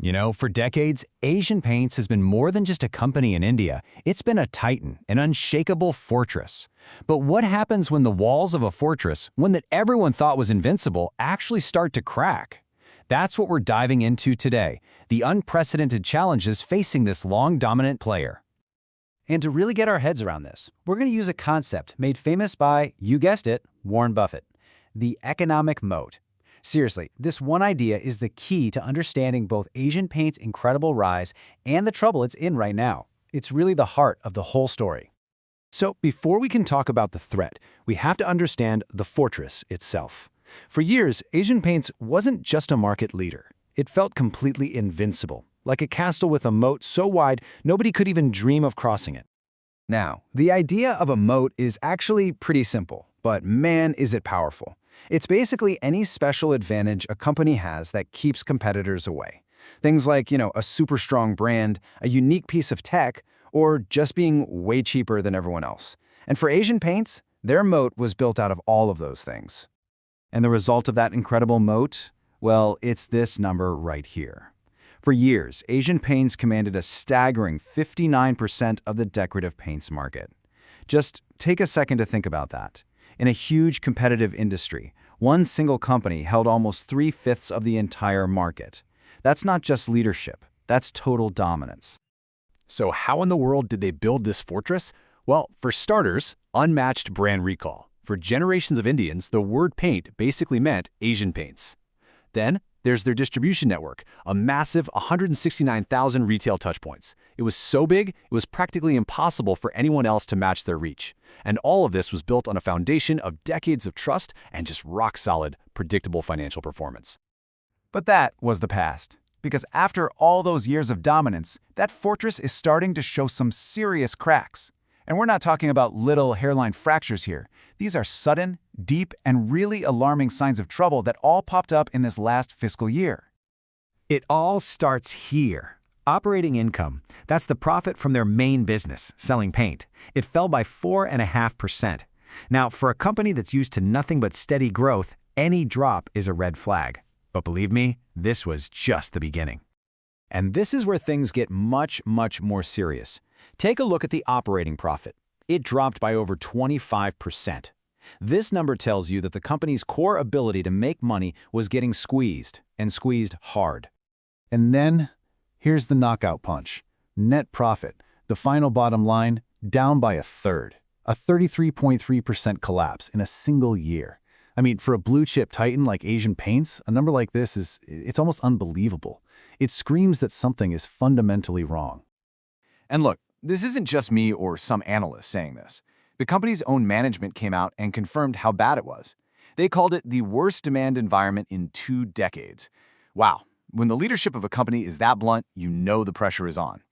You know, for decades, Asian Paints has been more than just a company in India. It's been a titan, an unshakable fortress. But what happens when the walls of a fortress, one that everyone thought was invincible, actually start to crack? That's what we're diving into today, the unprecedented challenges facing this long-dominant player. And to really get our heads around this, we're going to use a concept made famous by, you guessed it, Warren Buffett, the economic moat. Seriously, this one idea is the key to understanding both Asian Paint's incredible rise and the trouble it's in right now. It's really the heart of the whole story. So before we can talk about the threat, we have to understand the fortress itself. For years, Asian Paints wasn't just a market leader. It felt completely invincible, like a castle with a moat so wide nobody could even dream of crossing it. Now, the idea of a moat is actually pretty simple, but man, is it powerful. It's basically any special advantage a company has that keeps competitors away. Things like, a super strong brand, a unique piece of tech, or just being way cheaper than everyone else. And for Asian Paints, their moat was built out of all of those things. And the result of that incredible moat? Well, it's this number right here. For years, Asian Paints commanded a staggering 59% of the decorative paints market. Just take a second to think about that. In a huge competitive industry, one single company held almost 3/5 of the entire market. That's not just leadership, that's total dominance. So how in the world did they build this fortress? Well, for starters, unmatched brand recall. For generations of Indians, the word paint basically meant Asian Paints. Then, there's their distribution network, a massive 169,000 retail touchpoints. It was so big, it was practically impossible for anyone else to match their reach. And all of this was built on a foundation of decades of trust and just rock-solid, predictable financial performance. But that was the past. Because after all those years of dominance, that fortress is starting to show some serious cracks. And we're not talking about little hairline fractures here. These are sudden, deep, and really alarming signs of trouble that all popped up in this last fiscal year. It all starts here. Operating income, that's the profit from their main business, selling paint. It fell by 4.5%. Now, for a company that's used to nothing but steady growth, any drop is a red flag. But believe me, this was just the beginning. And this is where things get much, much more serious. Take a look at the operating profit. It dropped by over 25%. This number tells you that the company's core ability to make money was getting squeezed, and squeezed hard. And then, here's the knockout punch. Net profit, the final bottom line, down by a third. A 33.3% collapse in a single year. I mean, for a blue-chip titan like Asian Paints, a number like this it's almost unbelievable. It screams that something is fundamentally wrong. And look, this isn't just me or some analyst saying this. The company's own management came out and confirmed how bad it was. They called it the worst demand environment in 2 decades. Wow, when the leadership of a company is that blunt, you know the pressure is on.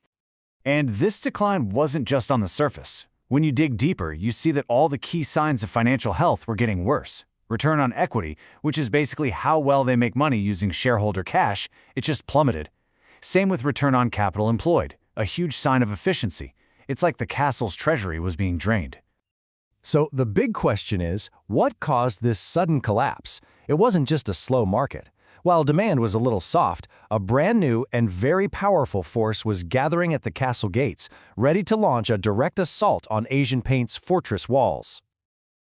And this decline wasn't just on the surface. When you dig deeper, you see that all the key signs of financial health were getting worse. Return on equity, which is basically how well they make money using shareholder cash, it just plummeted. Same with return on capital employed, a huge sign of efficiency. It's like the castle's treasury was being drained. So the big question is, what caused this sudden collapse? It wasn't just a slow market. While demand was a little soft, a brand new and very powerful force was gathering at the castle gates, ready to launch a direct assault on Asian Paint's fortress walls.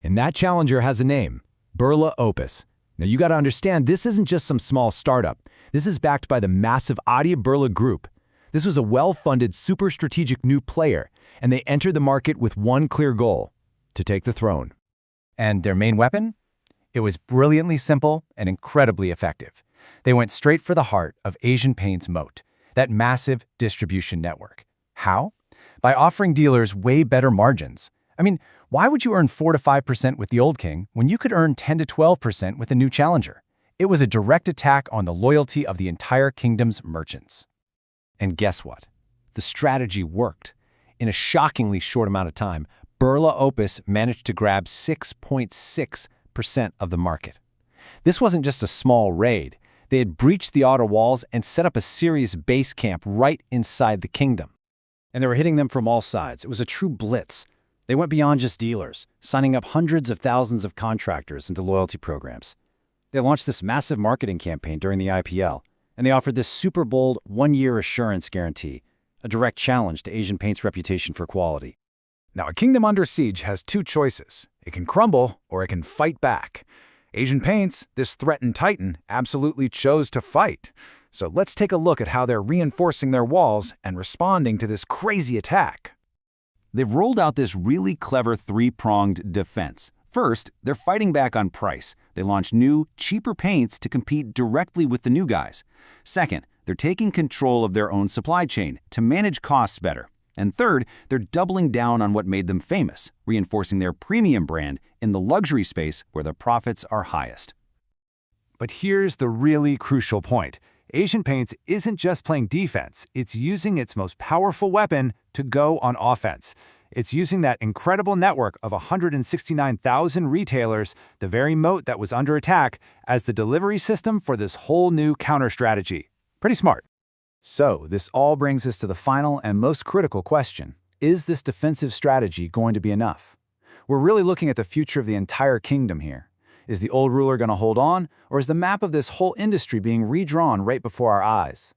And that challenger has a name, Birla Opus. Now you gotta understand, this isn't just some small startup. This is backed by the massive Aditya Birla Group. This was a well-funded, super strategic new player, and they entered the market with one clear goal: to take the throne. And their main weapon? It was brilliantly simple and incredibly effective. They went straight for the heart of Asian Paint's moat, that massive distribution network. How? By offering dealers way better margins. I mean, why would you earn 4 to 5% with the old king when you could earn 10 to 12% with a new challenger? It was a direct attack on the loyalty of the entire kingdom's merchants. And guess what? The strategy worked. In a shockingly short amount of time, Birla Opus managed to grab 6.6% of the market. This wasn't just a small raid. They had breached the outer walls and set up a serious base camp right inside the kingdom. And they were hitting them from all sides. It was a true blitz. They went beyond just dealers, signing up hundreds of thousands of contractors into loyalty programs. They launched this massive marketing campaign during the IPL. And they offered this super bold one-year assurance guarantee, a direct challenge to Asian Paint's reputation for quality. Now, a kingdom under siege has two choices. It can crumble or it can fight back. Asian Paints, this threatened titan, absolutely chose to fight. So let's take a look at how they're reinforcing their walls and responding to this crazy attack. They've rolled out this really clever three-pronged defense. First, they're fighting back on price. They launched new, cheaper paints to compete directly with the new guys. Second, they're taking control of their own supply chain to manage costs better. And third, they're doubling down on what made them famous, reinforcing their premium brand in the luxury space where the profits are highest. But here's the really crucial point. Asian Paints isn't just playing defense, it's using its most powerful weapon to go on offense. It's using that incredible network of 169,000 retailers, the very moat that was under attack, as the delivery system for this whole new counter strategy. Pretty smart. So, this all brings us to the final and most critical question. Is this defensive strategy going to be enough? We're really looking at the future of the entire kingdom here. Is the old ruler going to hold on, or is the map of this whole industry being redrawn right before our eyes?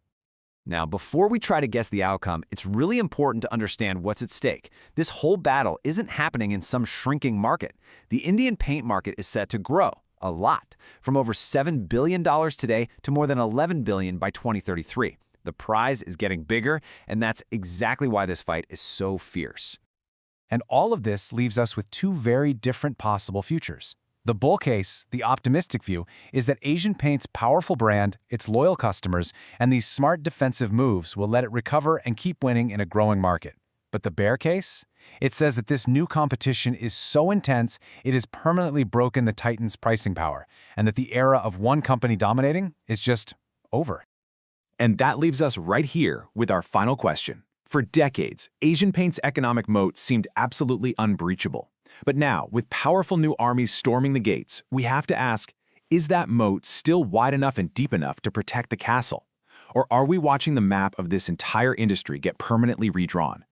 Now, before we try to guess the outcome, it's really important to understand what's at stake. This whole battle isn't happening in some shrinking market. The Indian paint market is set to grow a lot, from over $7 billion today to more than $11 billion by 2033. The prize is getting bigger, and that's exactly why this fight is so fierce. And all of this leaves us with two very different possible futures. The bull case, the optimistic view, is that Asian Paint's powerful brand, its loyal customers, and these smart defensive moves will let it recover and keep winning in a growing market. But the bear case? It says that this new competition is so intense, it has permanently broken the Titan's pricing power, and that the era of one company dominating is just over. And that leaves us right here with our final question. For decades, Asian Paint's economic moat seemed absolutely unbreachable. But now, with powerful new armies storming the gates, we have to ask, is that moat still wide enough and deep enough to protect the castle? Or are we watching the map of this entire industry get permanently redrawn?